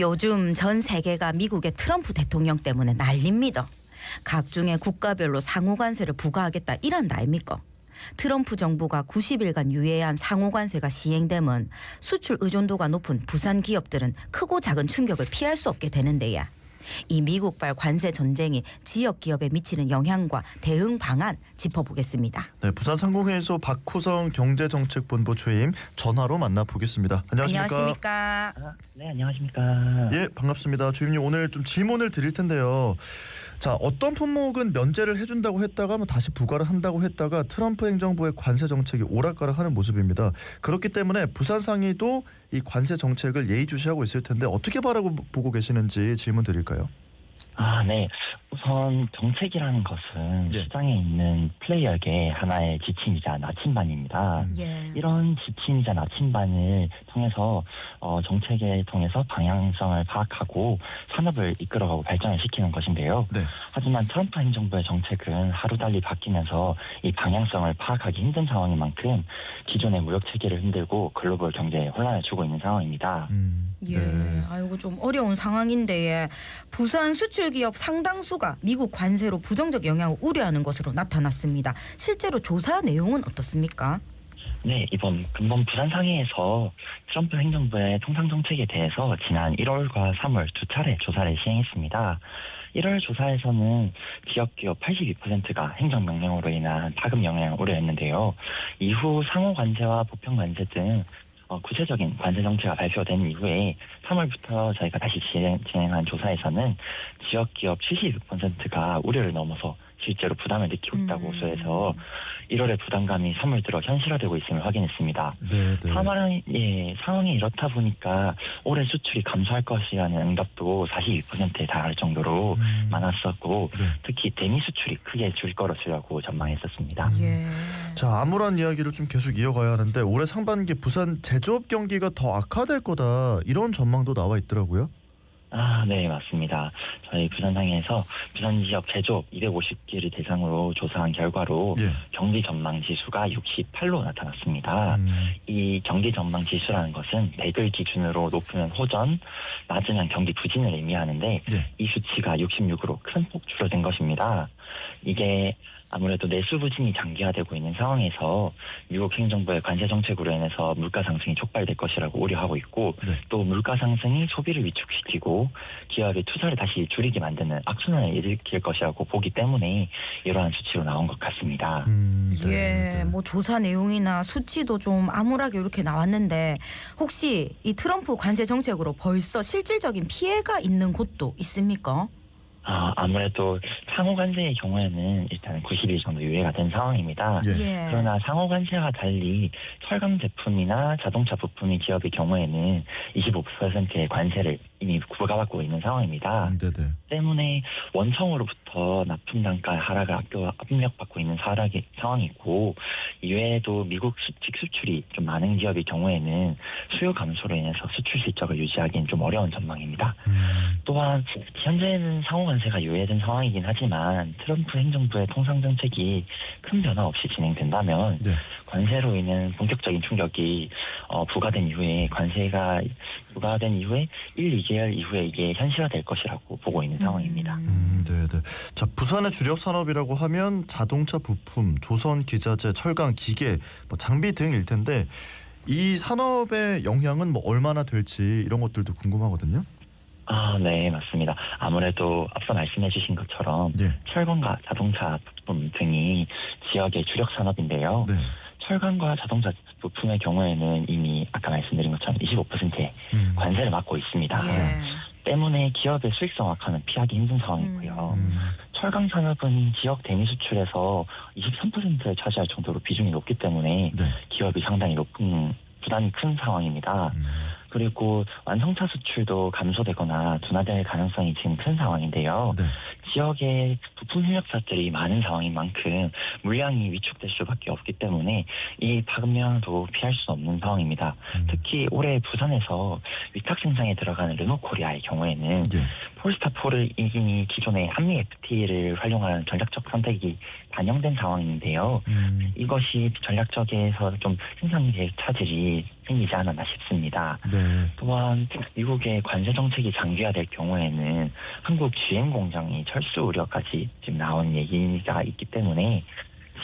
요즘 전 세계가 미국의 트럼프 대통령 때문에 난립니다. 각종의 국가별로 상호관세를 부과하겠다 이란다 아닙니까? 트럼프 정부가 90일간 유예한 상호관세가 시행되면 수출 의존도가 높은 부산 기업들은 크고 작은 충격을 피할 수 없게 되는데야. 이 미국발 관세 전쟁이 지역 기업에 미치는 영향과 대응 방안 짚어보겠습니다. 네, 부산상공회의소 박후성 경제정책본부 주임 전화로 만나보겠습니다. 안녕하십니까? 네, 안녕하십니까? 예, 반갑습니다. 주임님, 오늘 좀 질문을 드릴 텐데요. 자, 어떤 품목은 면제를 해준다고 했다가 다시 부과를 한다고 했다가 트럼프 행정부의 관세 정책이 오락가락하는 모습입니다. 그렇기 때문에 부산상의도 이 관세 정책을 예의주시하고 있을 텐데 어떻게 바라보고 계시는지 질문 드릴까요? 네. 우선 정책이라는 것은 예. 시장에 있는 플레이어에게 하나의 지침이자 나침반입니다. 이런 지침이자 나침반을 통해서 정책을 통해서 방향성을 파악하고 산업을 이끌어가고 발전을 시키는 것인데요. 네. 하지만 트럼프 행정부의 정책은 하루달리 바뀌면서 이 방향성을 파악하기 힘든 상황인 만큼 기존의 무역 체계를 흔들고 글로벌 경제에 혼란을 주고 있는 상황입니다. 예, 아이고 좀 어려운 상황인데 부산 수출 기업 상당수가 미국 관세로 부정적 영향을 우려하는 것으로 나타났습니다. 실제로 조사 내용은 어떻습니까? 네, 이번 근본 부산상회에서 트럼프 행정부의 통상 정책에 대해서 지난 1월과 3월 두 차례 조사를 시행했습니다. 1월 조사에서는 지역 기업 82%가 행정명령으로 인한 파급 영향을 우려했는데요. 이후 상호 관세와 보편 관세 등 구체적인 관세 정책가 발표된 이후에 3월부터 저희가 다시 진행한 조사에서는 지역 기업 72%가 우려를 넘어서 실제로 부담을 느끼고 있다고 호소해서 1월의 부담감이 3월 들어 현실화되고 있음을 확인했습니다. 상황이 이렇다 보니까 올해 수출이 감소할 것이라는 응답도 42%에 달할 정도로 많았었고 특히 대미 수출이 크게 줄 것이라고 전망했었습니다. 자, 암울한 이야기를 좀 계속 이어가야 하는데 올해 상반기 부산 제조업 경기가 더 악화될 거다 이런 전망도 나와 있더라고요. 네, 맞습니다. 저희 부산상에서 부산 지역 제조업 250개를 대상으로 조사한 결과로 경기 전망 지수가 68로 나타났습니다. 이 경기 전망 지수라는 것은 100을 기준으로 높으면 호전, 낮으면 경기 부진을 의미하는데 이 수치가 66으로 큰 폭 줄어든 것입니다. 이게 아무래도 내수 부진이 장기화되고 있는 상황에서 미국 행정부의 관세 정책으로 인해서 물가 상승이 촉발될 것이라고 우려하고 있고 또 물가 상승이 소비를 위축시키고 기업의 투자를 다시 줄이게 만드는 악순환을 일으킬 것이라고 보기 때문에 이러한 수치로 나온 것 같습니다. 뭐 조사 내용이나 수치도 좀 암울하게 이렇게 나왔는데 혹시 이 트럼프 관세 정책으로 벌써 실질적인 피해가 있는 곳도 있습니까? 아무래도 상호관세의 경우에는 일단 90일 정도 유예가 된 상황입니다. 그러나 상호관세와 달리 철강 제품이나 자동차 부품의 기업의 경우에는 25%의 관세를 이미 부과받고 있는 상황입니다. 때문에 원청으로부터 납품 단가 하락을 압력받고 있는 상황이고 이외에도 미국 직수출이 좀 많은 기업의 경우에는 수요 감소로 인해서 수출 실적을 유지하기는 좀 어려운 전망입니다. 또한 현재는 상호관세가 유예된 상황이긴 하지만 트럼프 행정부의 통상 정책이 큰 변화 없이 진행된다면 관세로 인한 본격적인 충격이 부과된 이후에 관세가 부과된 이후에 1, 2개월 이후에 이게 현실화될 것이라고 보고 있는 상황입니다. 자, 부산의 주력 산업이라고 하면 자동차 부품, 조선 기자재, 철강, 기계, 장비 등일 텐데 이 산업의 영향은 얼마나 될지 이런 것들도 궁금하거든요. 네, 맞습니다. 아무래도 앞서 말씀해 주신 것처럼 철강과 자동차 부품 등이 지역의 주력 산업인데요. 철강과 자동차 부품의 경우에는 이미 아까 말씀드린 것처럼 25%의 관세를 받고 있습니다. 때문에 기업의 수익성 악화는 피하기 힘든 상황이고요. 철강 산업은 지역 대미 수출에서 23%를 차지할 정도로 비중이 높기 때문에 기업이 상당히 높은 부담이 큰 상황입니다. 그리고 완성차 수출도 감소되거나 둔화될 가능성이 지금 큰 상황인데요. 지역에 부품 협력사들이 많은 상황인 만큼 물량이 위축될 수밖에 없기 때문에 이 파급력도 피할 수 없는 상황입니다. 특히 올해 부산에서 위탁 생산에 들어가는 르노코리아의 경우에는 예. 폴스타4를 이미 기존의 한미 FTA를 활용하는 전략적 선택이 반영된 상황인데요. 이것이 전략적에서 좀 생산계획 차질이 생기지 않았나 싶습니다. 네. 또한 미국의 관세 정책이 장기화될 경우에는 한국 GM 공장이 철수 우려까지 지금 나온 얘기가 있기 때문에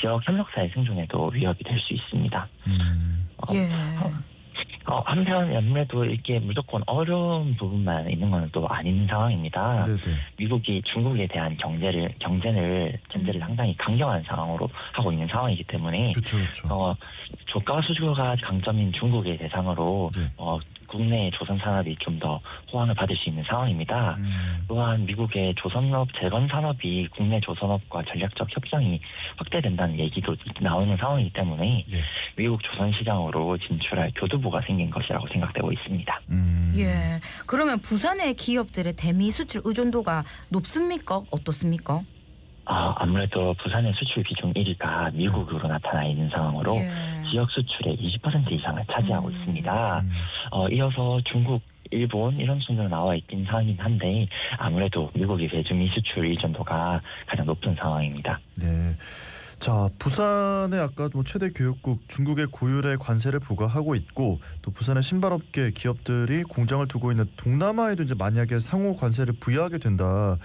지역 협력사의 생존에도 위협이 될 수 있습니다. 예. 한편 아무래도 이게 무조건 어려운 부분만 있는 건 또 아닌 상황입니다. 네네. 미국이 중국에 대한 경제를 상당히 강경한 상황으로 하고 있는 상황이기 때문에 그렇죠. 조가 수주가 강점인 중국의 대상으로 네. 국내 조선 산업이 좀 더 호황을 받을 수 있는 상황입니다. 또한 미국의 조선업 재건 산업이 국내 조선업과 전략적 협상이 확대된다는 얘기도 나오는 상황이기 때문에 예. 미국 조선 시장으로 진출할 교두보가 생긴 것이라고 생각되고 있습니다. 예. 그러면 부산의 기업들의 대미 수출 의존도가 높습니까? 어떻습니까? 아무래도 부산의 수출 비중 1위가 미국으로 나타나 있는 상황으로 지역 수출의 20% 이상을 차지하고 있습니다. 이어서 중국, 일본 이런 순으로 나와 있긴 상황이긴 한데 아무래도 미국의 대중미 수출 의존도가 가장 높은 상황입니다. 네. 자, 부산의 아까 최대 교육국 중국의 고율의 관세를 부과하고 있고 또 부산의 신발업계 기업들이 공장을 두고 있는 동남아에도 이제 만약에 상호 관세를 부여하게 된다.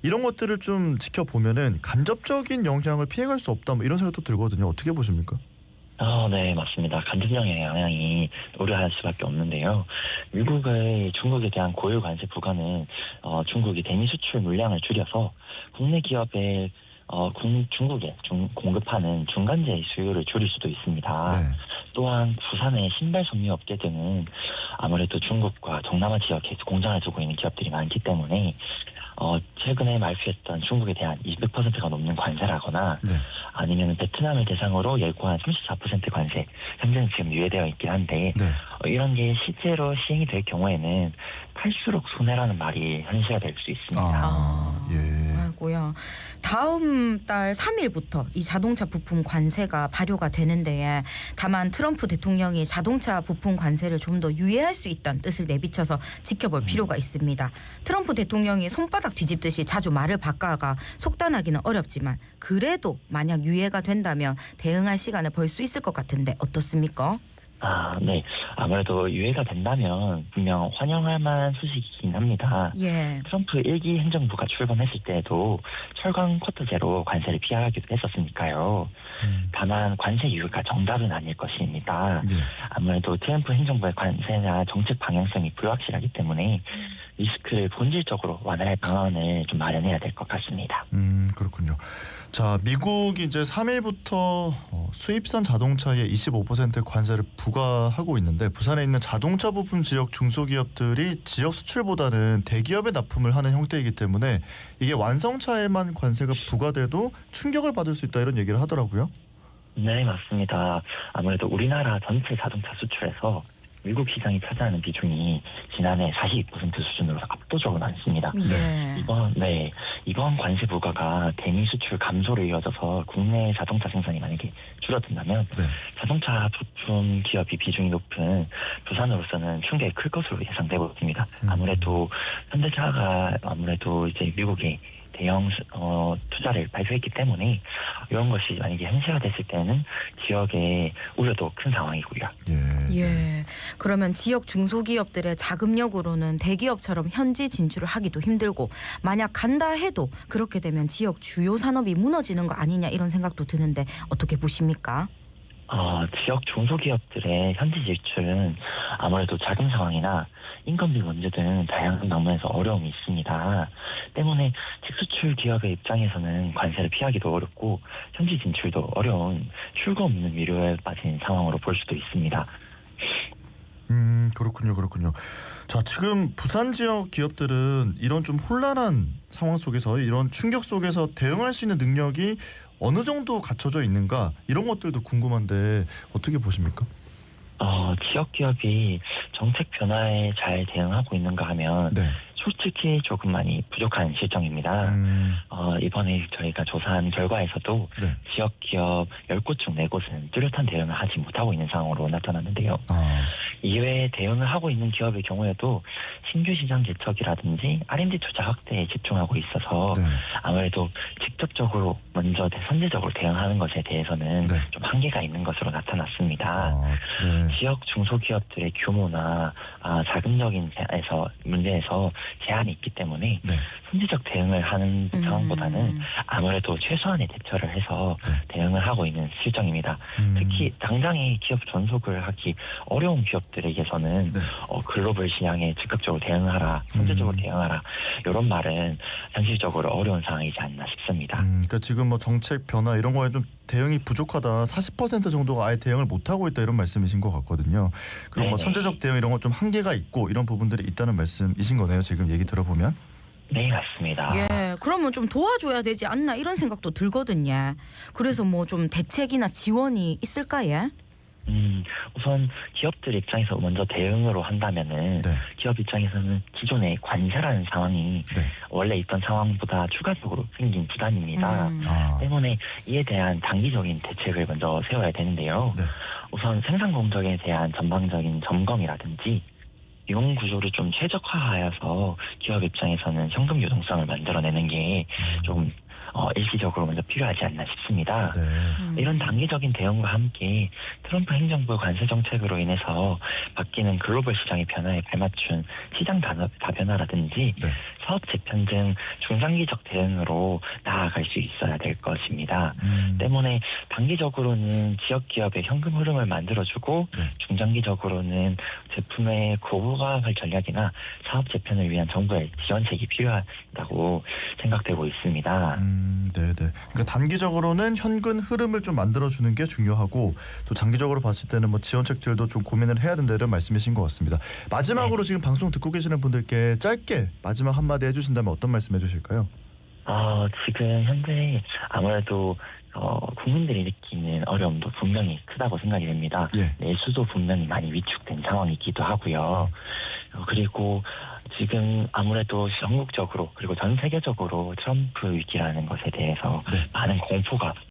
이런 것들을 좀 지켜보면은 간접적인 영향을 피해갈 수 없다. 이런 생각도 들거든요. 어떻게 보십니까? 네, 맞습니다. 간접적인 영향이 우려할 수밖에 없는데요. 미국의 중국에 대한 고율 관세 부과는 중국이 대미 수출 물량을 줄여서 국내 기업에 중국에 공급하는 중간재 수요를 줄일 수도 있습니다. 네. 또한 부산의 신발 섬유 업계 등은 아무래도 중국과 동남아 지역에 공장을 두고 있는 기업들이 많기 때문에 최근에 말피했던 중국에 대한 200%가 넘는 관세라거나 네. 아니면 베트남을 대상으로 예고한 34% 관세 현재는 지금 유예되어 있긴 한데 네. 이런 게 실제로 시행이 될 경우에는 팔수록 손해라는 말이 현실화될 수 있습니다. 예. 아이고야. 다음 달 3일부터 이 자동차 부품 관세가 발효가 되는데 다만 트럼프 대통령이 자동차 부품 관세를 좀 더 유예할 수 있다는 뜻을 내비쳐서 지켜볼 필요가 있습니다. 트럼프 대통령이 손바닥 뒤집듯이 자주 말을 바꿔가 속단하기는 어렵지만 그래도 만약 유예가 된다면 대응할 시간을 벌 수 있을 것 같은데 어떻습니까? 네. 아무래도 유예가 된다면 분명 환영할 만한 소식이긴 합니다. 예. 트럼프 1기 행정부가 출범했을 때에도 철강 쿼터제로 관세를 피하기도 했었으니까요. 다만 관세 유예가 정답은 아닐 것입니다. 예. 아무래도 트럼프 행정부의 관세나 정책 방향성이 불확실하기 때문에 리스크를 본질적으로 완화할 방안을 좀 마련해야 될 것 같습니다. 그렇군요. 자, 미국이 이제 3일부터 수입산 자동차에 25% 관세를 부과하고 있는데 부산에 있는 자동차 부품 지역 중소기업들이 지역 수출보다는 대기업에 납품을 하는 형태이기 때문에 이게 완성차에만 관세가 부과돼도 충격을 받을 수 있다 이런 얘기를 하더라고요. 네, 맞습니다. 아무래도 우리나라 전체 자동차 수출에서 미국 시장이 차지하는 비중이 지난해 42% 수준으로 압도적으로 많습니다. 이번 관세 부과가 대미 수출 감소로 이어져서 국내 자동차 생산이 만약에 줄어든다면 자동차 부품 기업이 비중이 높은 부산으로서는 충격이 클 것으로 예상되고 있습니다. 아무래도 현대차가 이제 미국의 대형 투자를 발표했기 때문에 이런 것이 만약에 현실화됐을 때는 지역의 우려도 큰 상황이고요. 예. 그러면 지역 중소기업들의 자금력으로는 대기업처럼 현지 진출을 하기도 힘들고 만약 간다 해도 그렇게 되면 지역 주요 산업이 무너지는 거 아니냐 이런 생각도 드는데 어떻게 보십니까? 지역 중소기업들의 현지 진출은 아무래도 자금 상황이나 인건비 문제 등 다양한 방면에서 어려움이 있습니다. 때문에 직수출 기업의 입장에서는 관세를 피하기도 어렵고 현지 진출도 어려운 출구 없는 미로에 빠진 상황으로 볼 수도 있습니다. 그렇군요. 자, 지금 부산 지역 기업들은 이런 좀 혼란한 상황 속에서 이런 충격 속에서 대응할 수 있는 능력이 어느 정도 갖춰져 있는가 이런 것들도 궁금한데 어떻게 보십니까? 지역 기업이 정책 변화에 잘 대응하고 있는가 하면 솔직히 조금 많이 부족한 실정입니다. 이번에 저희가 조사한 결과에서도 네. 지역 기업 10곳 중 4곳은 뚜렷한 대응을 하지 못하고 있는 상황으로 나타났는데요. 이외에 대응을 하고 있는 기업의 경우에도 신규 시장 개척이라든지 R&D 투자 확대에 집중하고 있어서 네. 아무래도 직접적으로 먼저 선제적으로 대응하는 것에 대해서는 네. 좀 한계가 있는 것으로 나타났습니다. 네. 지역 중소기업들의 규모나 자금적인 문제에서 제한이 있기 때문에 네. 선제적 대응을 하는 상황보다는 아무래도 최소한의 대처를 해서 네. 대응을 하고 있는 실정입니다. 특히 당장의 기업 전속을 하기 어려운 기업들에게서는 네. 글로벌 시장에 즉각적으로 대응하라, 선제적으로 대응하라 이런 말은 현실적으로 어려운 상황이지 않나 싶습니다. 그러니까 지금 뭐 정책 변화 이런 거에 좀 대응이 부족하다. 40% 정도가 아예 대응을 못 하고 있다 이런 말씀이신 것 같거든요. 그리고 뭐 네네. 선제적 대응 이런 건 좀 한계가 있고 이런 부분들이 있다는 말씀이신 거네요. 지금 얘기 들어보면. 네, 맞습니다. 예, 그러면 좀 도와줘야 되지 않나 이런 생각도 들거든요. 그래서 뭐 좀 대책이나 지원이 있을까요? 우선 기업들 입장에서 먼저 대응으로 한다면은 네. 기업 입장에서는 기존의 관세라는 상황이 네. 원래 있던 상황보다 추가적으로 생긴 부담입니다. 때문에 이에 대한 단기적인 대책을 먼저 세워야 되는데요. 네. 우선 생산 공정에 대한 전방적인 점검이라든지 유흥 구조를 좀 최적화하여서 기업 입장에서는 현금 유동성을 만들어내는 게 좀 일시적으로 먼저 필요하지 않나 싶습니다. 네. 이런 단기적인 대응과 함께 트럼프 행정부의 관세 정책으로 인해서 바뀌는 글로벌 시장의 변화에 발맞춘 시장 다변화라든지 네. 사업 재편 등 중장기적 대응으로 나아갈 수 있어야 될 것입니다. 때문에 단기적으로는 지역 기업의 현금 흐름을 만들어주고 네. 중장기적으로는 제품의 고부가할 전략이나 사업 재편을 위한 정부의 지원책이 필요하다고 생각되고 있습니다. 네네. 그러니까 단기적으로는 현금 흐름을 좀 만들어주는 게 중요하고 또 장기적으로 봤을 때는 뭐 지원책들도 좀 고민을 해야 된다 이런 말씀이신 것 같습니다. 마지막으로 지금 방송 듣고 계시는 분들께 짧게 마지막 한마디 해주신다면 어떤 말씀 해주실까요? 지금 현재 아무래도 국민들이 느끼는 어려움도 분명히 크다고 생각이 됩니다. 예. 내수도 분명히 많이 위축된 상황이기도 하고요. 그리고 지금 아무래도 전국적으로 그리고 전 세계적으로 트럼프 위기라는 것에 대해서 네. 많은 공포가